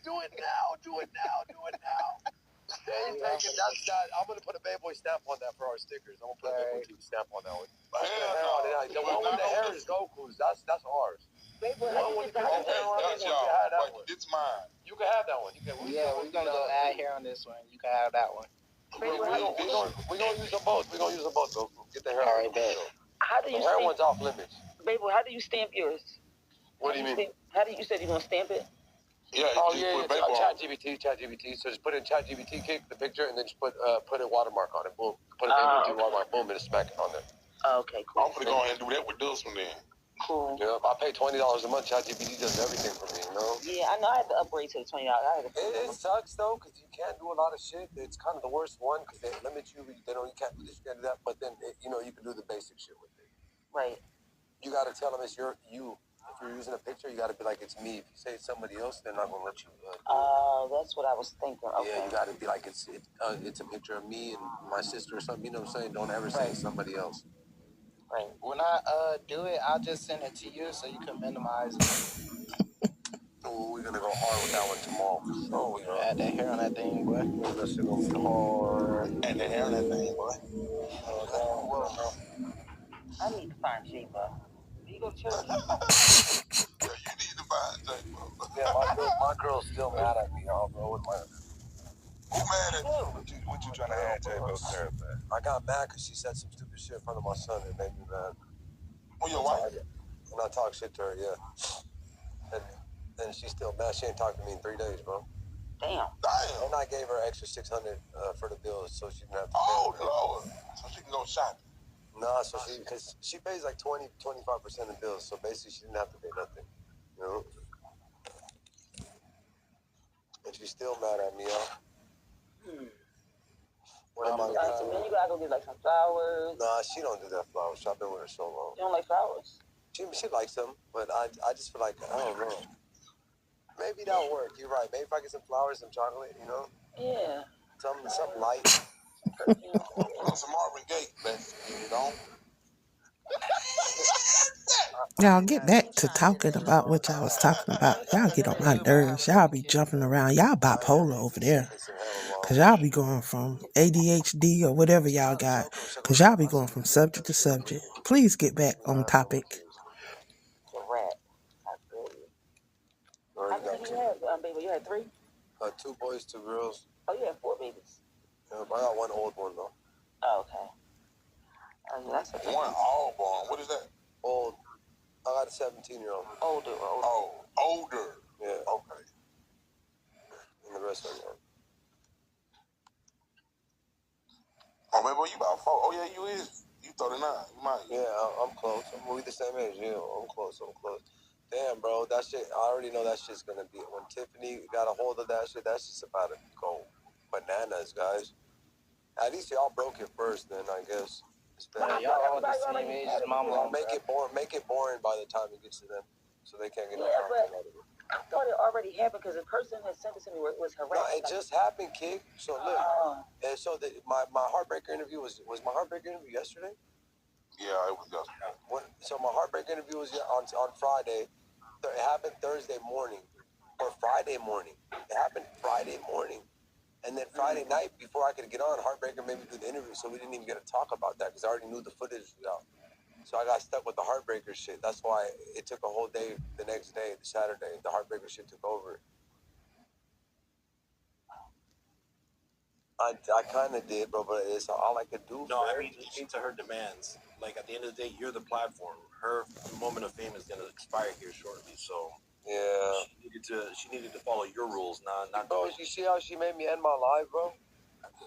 Do it now. Do it now. Do it now. Stay taking that. I'm gonna put a Bad Boy stamp on that for our stickers. I'm gonna put a Bad Boy TV stamp on that one. The one with the hair is Goku's. That's ours. Okay, that's y'all. But it's mine. You can have that one. We're gonna go add hair on this one. You can have that one. We're gonna use them both. We're gonna use them both, Goku. Get the hair. All right, bet. How do you the hair one's off limits. Baby, how do you stamp yours? What do you mean? How do you said you're gonna stamp it? Yeah. ChatGPT. So just put in ChatGPT, kick the picture, and then just put a watermark on it. Boom. Put a watermark. Boom, and just smack it on there. Okay, cool. I'm gonna go ahead and do that with this one then. Cool. Yeah, I pay $20 a month. ChatGPT does everything for me, you know? Yeah, I know I had to upgrade to the $20. It sucks, though, because you can't do a lot of shit. It's kind of the worst one, because they limit you. They know you can't do this, you can't do that. But then, you can do the basic shit with it. Right. You got to tell them it's you. If you're using a picture, you got to be like, it's me. If you say it's somebody else, they're not going to let you. That's what I was thinking. Okay. Yeah, you got to be like, it's a picture of me and my sister or something. You know what I'm saying? Don't ever say it's somebody else. Right. When I do it, I'll just send it to you so you can minimize it. Oh, we're gonna go hard with that one tomorrow. Oh, we're gonna add that hair on that thing, boy. That shit gonna be hard. Add that hair on that thing, boy. I need to find J-Bo. Do you go to church? Yeah, you need to find J-Bo. Yeah, my girl's still mad at me, y'all, bro. Who mad at you? What you trying to add, J-Bo? I got mad because she said some stupid shit in front of my son. It made me mad. Oh, your wife? And I talk shit to her, yeah. And she's still mad. She ain't talked to me in 3 days, bro. Damn. And I gave her extra $600 for the bills, so she didn't have to pay. Oh, Lord. So she can go shopping. Nah, because she pays like 25% of bills, so basically she didn't have to pay nothing, you know? And she's still mad at me, y'all. What am I gonna Then you gotta go get like some flowers. Nah, she don't do that flowers. I've been with her so long. You don't like flowers? She likes them, but I just feel like, I don't know. Maybe that'll work. You're right. Maybe if I get some flowers, some chocolate, you know? Yeah. Something light. Some Marvin Gaye, man. You know? Y'all get back to talking about what y'all was talking about. Y'all get on my nerves. Y'all be jumping around. Y'all bipolar over there. Because y'all be going from ADHD or whatever y'all got. Because y'all be going from subject to subject. Please get back on topic. Correct. I feel you. How many you had, baby? You had 3? 2 boys, 2 girls. Oh, you had 4 babies. Yeah, I got one old one, though. Oh, okay. Oh, that's a one all born. What is that? Old. I got a 17-year-old. Older. Oh, older. Yeah. Okay. And the rest are young. Oh, baby, you about 4. Oh, yeah, you is. You 39. You might. Yeah, I'm close. We the same age. Yeah, I'm close. Damn, bro, that shit, I already know that shit's gonna be, when Tiffany got a hold of that shit, that's just about to go bananas, guys. At least y'all broke it first, then, I guess. Yeah, y'all all the same age as mama. Make it boring by the time it gets to them, so they can't get no content out of it. I thought it already happened because the person that sent it to me was harassed. No, it just happened, kid. So look, and so my heartbreaker interview was my heartbreaker interview yesterday? Yeah, it was yesterday. So my heartbreaker interview was on Friday. It happened Thursday morning or Friday morning. It happened Friday morning. And then Friday night, before I could get on, Heartbreaker made me do the interview, so we didn't even get to talk about that because I already knew the footage was out. So I got stuck with the Heartbreaker shit. That's why it took a whole day the next day, the Saturday. The Heartbreaker shit took over. I kind of did, bro, but it's all I could do. No, I mean, it came to her demands. Like, at the end of the day, you're the platform. Her moment of fame is going to expire here shortly, so... Yeah. She needed to follow your rules, not. Bro, you see how she made me end my life, bro?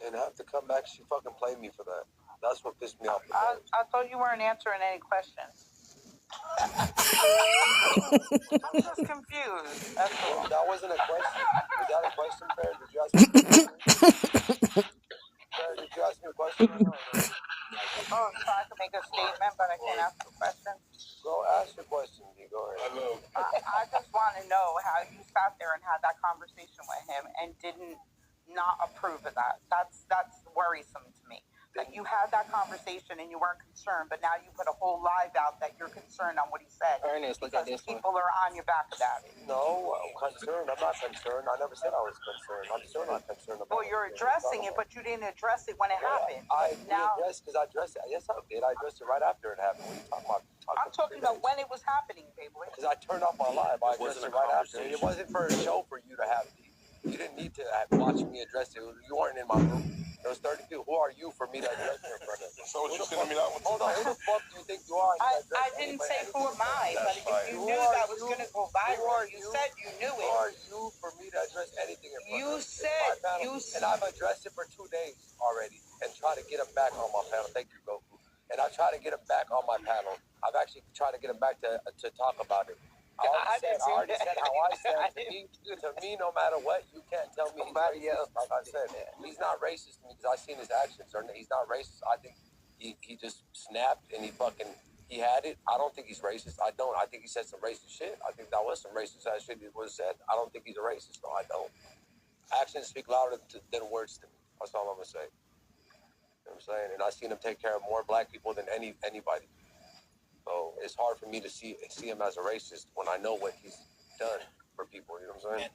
And have to come back. She fucking played me for that. That's what pissed me off. I thought you weren't answering any questions. I'm just confused. That's all. That wasn't a question. Was that a question, Fair? Did you ask me a question? Fair, did you ask me a question or no? Oh, so I can make a statement, but I can't ask a question? Go ask your question, D. Go ahead. I just want to know how you sat there and had that conversation with him and didn't not approve of that. That's worrisome to me. Like you had that conversation and you weren't concerned, but now you put a whole live out that you're concerned on what he said. Ernest, look at Because this one. people are on your back about it. No, I'm concerned. I'm not concerned. I never said I was concerned. I'm still not concerned about Well, you're addressing it, but you didn't address it when it happened. I Now- addressed because I addressed it. Yes, I did. I addressed it right after it happened. What are you talking about? I'm talking about when it was happening, baby. Because I turned off my live. I It wasn't addressed it a right after. conversation. It wasn't for a show for you to have. You didn't need to watch me address it. You weren't in my room. There was 30 people. Who are you for me to address it in front of? So what you sending me that one? Hold on. Who the fuck do you think you are? I didn't say who am I, but if you knew that was going to go viral, you said you knew Who it. are you for me to address anything in front You of? said- It's my panel, you and I've addressed it for 2 days already and try to get him back on my panel. Thank you, Goku. And I try to get him back on my panel. I've actually tried to get him back to talk about it. I already said how I stand. To me, no matter what, you can't tell me he's racist. Like I said, he's not racist to me because I've seen his actions. He's not racist. I think he just snapped and he had it. I don't think he's racist. I don't. I think he said some racist shit. I think that was some racist ass shit that was said. I don't think he's a racist. No, I don't. Actions speak louder than words to me. That's all I'm gonna say. You know what I'm saying? And I've seen him take care of more black people than anybody. So it's hard for me to see him as a racist when I know what he's done for people. You know what I'm saying?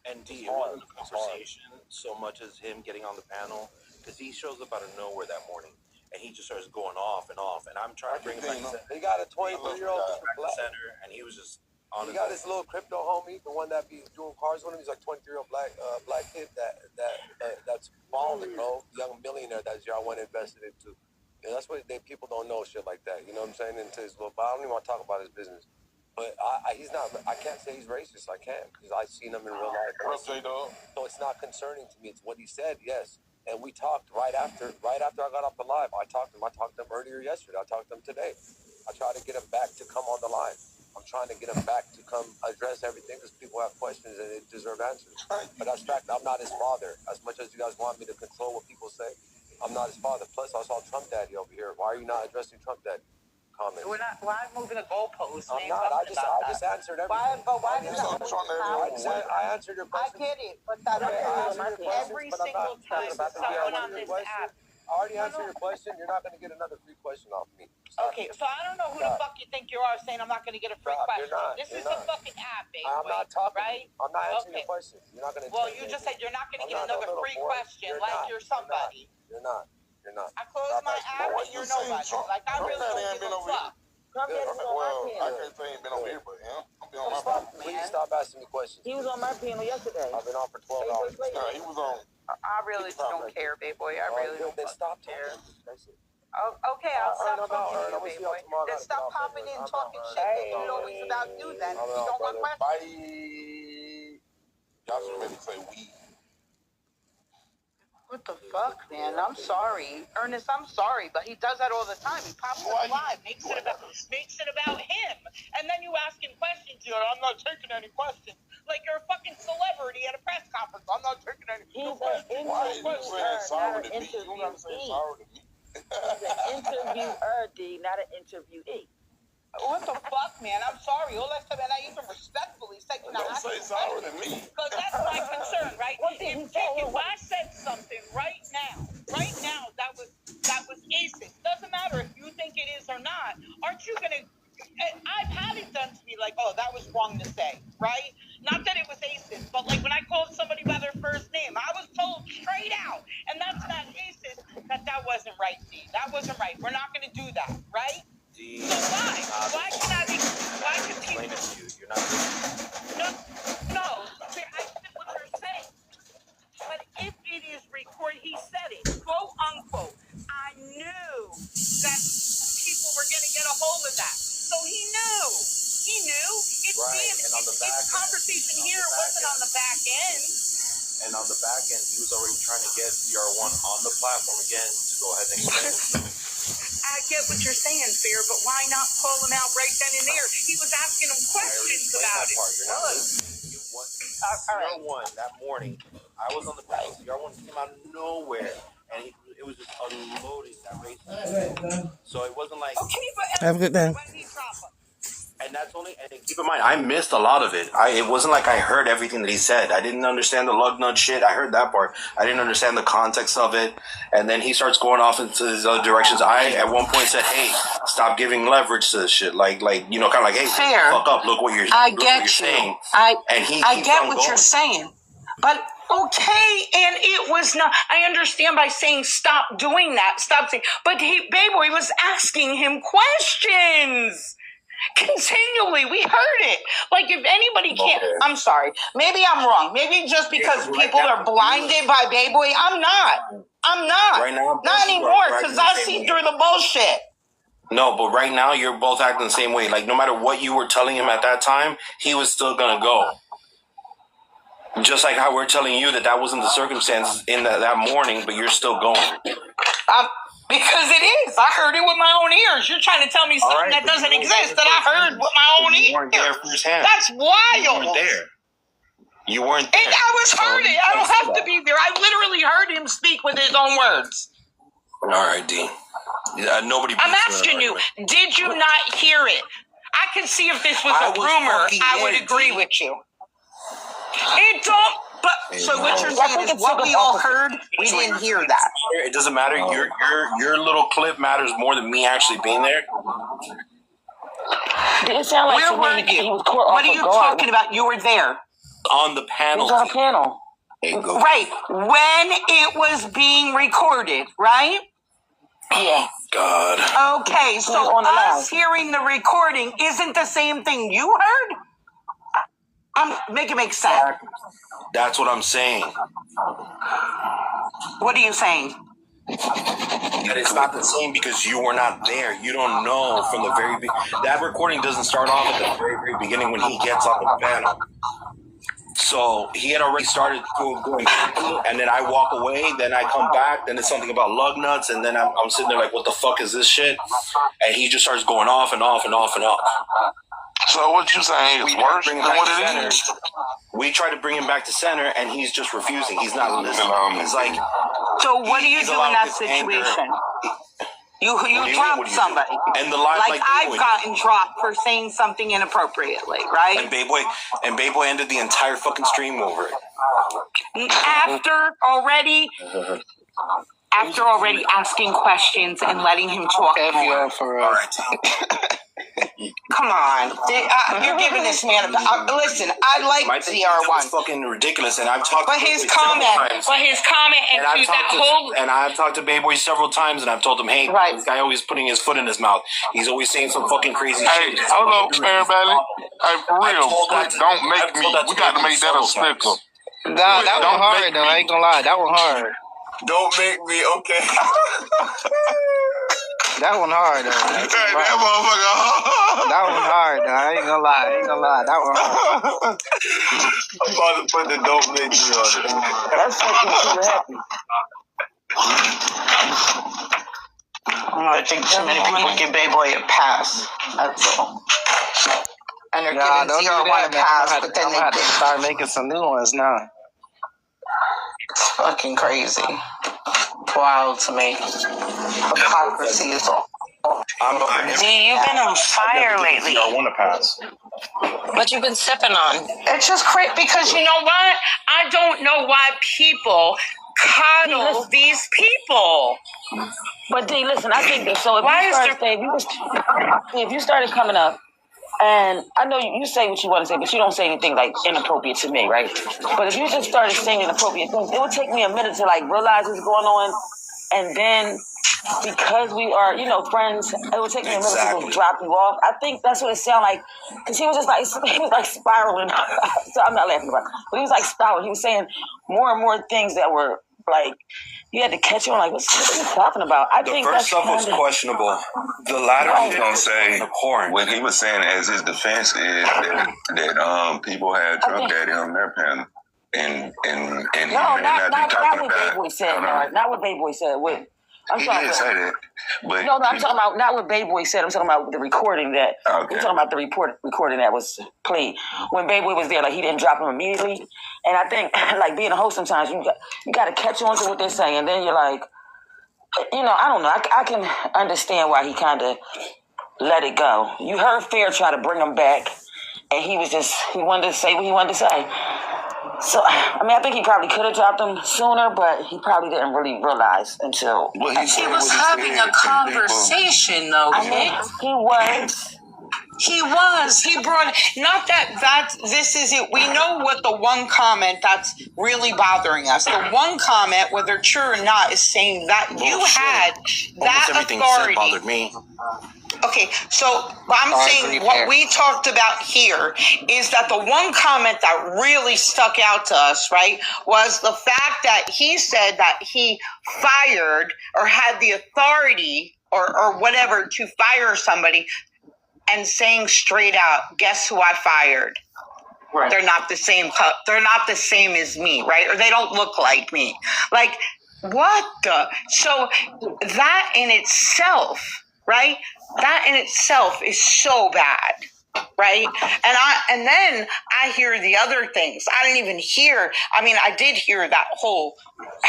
And D, it wasn't a conversation so much as him getting on the panel, because he shows up out of nowhere that morning and he just starts going off. And I'm trying to bring him back to He got a 23-year-old the center, and he was just on He his got his little crypto homie, the one that be doing cars with him. He's like 23-year-old black kid that's balling, bro. Young millionaire that y'all want invested into. And that's what people don't know shit like that. You know what I'm saying? Into his little, but I don't even want to talk about his business. But he's not. I can't say he's racist. I can't because I've seen him in real life. What up, J-Dog? So it's not concerning to me. It's what he said. Yes. And we talked right after I got off the live. I talked to him earlier yesterday. I talked to him today. I tried to get him back to come on the line. I'm trying to get him back to come address everything because people have questions and they deserve answers. But that's fact. I'm not his father. As much as you guys want me to control what people say, I'm not his father. Plus, I saw Trump Daddy over here. Why are you not addressing Trump Daddy comments? We're not. Why moving the goalposts? I'm not. I just answered everything. Why You did saw that? Trump everywhere. I answered your I question. get it, but that every but I'm single not time talking about the someone VR on this question. app. I already answered your question. You're not going to get another free question off me. Stop. Okay, so I don't know who the fuck you think you are saying I'm not going to get a free Stop, question. you're not, This you're is not. a fucking app, baby. I'm not talking. Right? I'm not answering Okay. your question. You're not going to. Well, you just said you're not going to I'm get not no another little free boy. question You're like not. you're somebody. You're not. You're not. I close Stop my asking. app What and you you're saying, nobody. Trump? Like I Trump really Daddy don't ain't give been a over here. fuck. Trump Daddy was on my Well, I panel. can't say he ain't been over here, but I'll be on my Fuck, panel. Please man. stop asking me questions. He was on my panel yesterday. I've been on for 12 hours. Nah, he was on. I really just don't care, baby boy. I really don't Then fucking stop care. talking. That's it. Oh, okay, I'll stop I'm out, talking Ern. to I'm you, gonna see baby y'all boy. tomorrow. Then I gotta stop get off popping anyway. in I'm talking out, shit. Ern. Baby. It's always about you then. I'm You out, don't want brother. questions. Bye. Y'all should really say we. What the fuck, man? I'm sorry. Ernest, I'm sorry, but he does that all the time. He pops Why up you- live, makes it about him. And then you ask him questions, you're like, I'm not taking any questions. Like you're a fucking celebrity at a press conference. I'm not taking any He's questions. Why are you interviewer, saying sorry not to an me? You don't gotta say interviewee. sorry to me. He's an interviewer, D, not an interviewee. What the fuck, man? I'm sorry. All that time, and I even respectfully said, you know, Don't say sorry to me. because that's my concern, right? One thing he said, If I said something right now, that was racist. Doesn't matter if you think it is or not. Aren't you gonna? I've had it done to me like, oh, that was wrong to say, right? Not that it was racist, but like when I called somebody by their first name, I was told straight out, and that's not racist. That wasn't right, D. That wasn't right. We're not gonna do that, right? D. So why? Why can I be? Why can Explain people? it to you. You're not listening. No. I get what you're saying. But if it is recorded, he said it, quote unquote. I knew that people were going to get a hold of that. So he knew. He knew. It's Right, being, and on the it's back end, conversation on here. the It back wasn't end. on the back end. And on the back end, he was already trying to get CR1 on the platform again to go ahead and explain it to him. I get what you're saying, Fear, but why not call him out right then and there? He was asking him I already questions explained about that it. part. You're not listening. It was all right. CR1 that morning. I was on the panel. CR1 came out of nowhere, and it was just unloading that race. So it wasn't like Okay, but Have a good day. when did he drop him? And that's only, and keep in mind, I missed a lot of it. It wasn't like I heard everything that he said. I didn't understand the lug nut shit. I heard that part. I didn't understand the context of it. And then he starts going off into his other directions. I, at one point, said, hey, stop giving leverage to this shit. Like, you know, kind of like, hey, Fair. fuck up. Look what you're, I look get what you're you. saying. And he I keeps get on what going. you're saying, but Okay, and it was not. I understand by saying stop doing that, stop saying. But Bayboy was asking him questions continually. We heard it. Like if anybody can't, I'm sorry. Maybe I'm wrong. Maybe just because people are blinded by Bayboy. I'm not. Right now, Not anymore because I see through the bullshit. No, but right now you're both acting the same way. Like no matter what you were telling him at that time, he was still gonna go. Just like how we're telling you that wasn't the circumstances in that morning, but you're still going. Because it is. I heard it with my own ears. You're trying to tell me something that doesn't exist that I heard with my own ears. You weren't there firsthand. That's wild. You weren't there. You weren't there. And I was heard it. I don't have to be there. I literally heard him speak with his own words. All right, D. Nobody. I'm asking you, did you not hear it? I can see if this was a rumor, I would agree with you. It don't. But so what you're saying is what we all heard, we didn't hear that. It doesn't matter. Your little clip matters more than me actually being there. It sounded like Where were you? What are you talking about? You were there. On the panel. He was on a panel. Right. When it was being recorded, right? Yeah. God. Okay, so us hearing the recording isn't the same thing you heard? Make it make sense. That's what I'm saying. What are you saying? That it's not the same because you were not there. You don't know from the very beginning. That recording doesn't start off at the very, very beginning when he gets off the panel. So he had already started going, and then I walk away, then I come back, then it's something about lug nuts, and then I'm sitting there like, what the fuck is this shit? And he just starts going off and off and off and off. So what you saying is worse than what it is? We try to bring him back to center, and he's just refusing. He's not listening. He's like, so what do you do in that situation? You drop somebody. And the line, like I've gotten dropped for saying something inappropriately, right? And Bayboy ended the entire fucking stream over it. After already asking questions and letting him talk more. Come on, you're giving this man listen. I like ZR1. It's fucking ridiculous, and I've talked. But his comment, and I've talked to Bayboy several times, and I've told him, hey, this guy always putting his foot in his mouth. He's always saying some fucking crazy shit. Hey, hold on, everybody. Hey, for real, don't make me. We got to make that a snicker. Nah, that one hard though. I ain't gonna lie, that one hard. Don't make me, okay. That one hard though. Hey, that motherfucker hard. That one hard though. I ain't gonna lie. That one hard. I'm about to put the don't make me on it. That's fucking too happy. I think too many people give Bayboy a pass. That's all. And they're giving ZR1 a pass, but then they have to start making some new ones now. It's fucking crazy. Wild to me. Hypocrisy is all. D, you've been on fire lately. I want to pass. What you been sipping on? It's just crazy because you know what? I don't know why people coddle these people. But D, listen, I think that so if you started coming up, and I know you say what you want to say, but you don't say anything like inappropriate to me, right? But if you just started saying inappropriate things, it would take me a minute to like realize what's going on, and then because we are, friends, it would take me a minute to just drop you off. I think that's what it sounded like, because he was like spiraling. So I'm not laughing about it, but he was like spiraling. He was saying more and more things that were like, you had to catch on, like, what are you talking about? I think the first stuff was questionable. The latter, I was gonna say, what he was saying as his defense is that people had Drunk Daddy on their panel, and no, not what Bayboy said. Not what Bayboy said. He did say that, but no, I'm talking about not what Bayboy said. I'm talking about the recording that. Okay. I'm talking about the recording that was played when Bayboy was there. Like he didn't drop him immediately, and I think like being a host, sometimes you got to catch on to what they're saying, and then you're like, I don't know. I can understand why he kind of let it go. You heard Fair try to bring him back, and he wanted to say what he wanted to say. So, I mean, I think he probably could have dropped him sooner, but he probably didn't really realize until... He was having a conversation, though, Kit. He was. He brought, not that this is it. We know what the one comment that's really bothering us. The one comment, whether true or not, is saying that you had that everything authority. said bothered me. Okay, so I'm saying what we talked about here is that the one comment that really stuck out to us, right, was the fact that he said that he fired or had the authority or whatever to fire somebody, and saying straight out, guess who I fired? Right. They're not the same as me, right? Or they don't look like me. Like, what the? So that in itself, right? That in itself is so bad, right? And then I hear the other things. I didn't even hear. I mean, I did hear that whole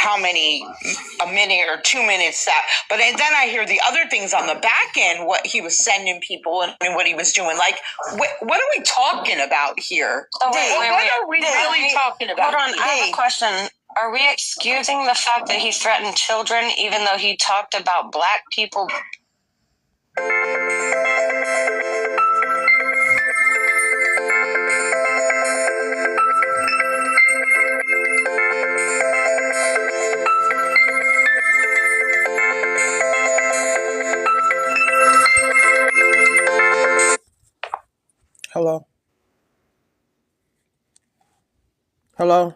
a minute or 2 minutes but then I hear the other things on the back end, what he was sending people and what he was doing. Like, what are we talking about here? Oh, wait, what are we really talking about? Hold on, I have a question. Are we excusing the fact that he threatened children even though he talked about black people? Hello? Hello?